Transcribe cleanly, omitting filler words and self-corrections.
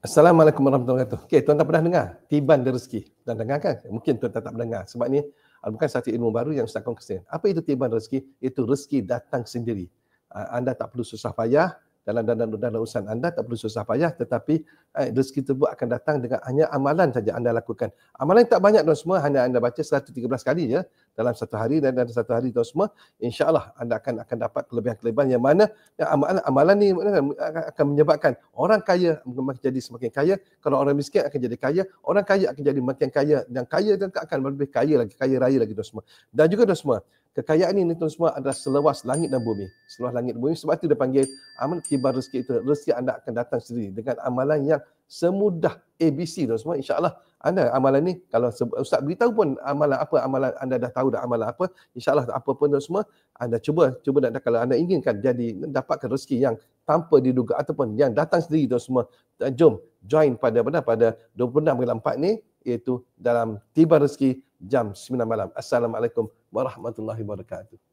Assalamualaikum warahmatullahi wabarakatuh. Okey, tuan-tuan pernah dengar tiban dan rezeki? Pernah dengar kan? Mungkin tuan-tuan tak pernah dengar. Sebab ni bukan satu ilmu baru yang Ustaz kongsikan. Apa itu tiban rezeki? Itu rezeki datang sendiri. Anda tak perlu susah payah dalam urusan anda, tak perlu susah payah, tetapi rezeki tersebut akan datang dengan hanya amalan saja anda lakukan. Amalan tak banyak tuan semua, hanya anda baca 113 kali je dalam satu hari, dan dalam satu hari tuan semua, insya-Allah anda akan dapat kelebihan-kelebihan yang mana amalan ni akan menyebabkan orang kaya jadi semakin kaya, kalau orang miskin akan jadi kaya, orang kaya akan jadi makin kaya, dan kaya akan lebih kaya lagi, kaya raya lagi tuan semua. Dan juga tuan semua, kekayaan ini tuan semua adalah seluas langit dan bumi. Seluas langit dan bumi, sebab itu dia panggil amal tiban rezeki itu. Rezeki anda akan datang sendiri dengan amalan yang semudah ABC tuan semua. InsyaAllah anda amalan ni, kalau Ustaz beritahu pun amalan apa, amalan anda dah tahu dah amalan apa, insyaAllah apa pun tuan semua, anda cuba dan kalau anda inginkan jadi dapatkan rezeki yang tanpa diduga ataupun yang datang sendiri tuan semua, jom join pada 26/4 ni, iaitu dalam tiban rezeki jam 9 malam. Assalamualaikum warahmatullahi wabarakatuh.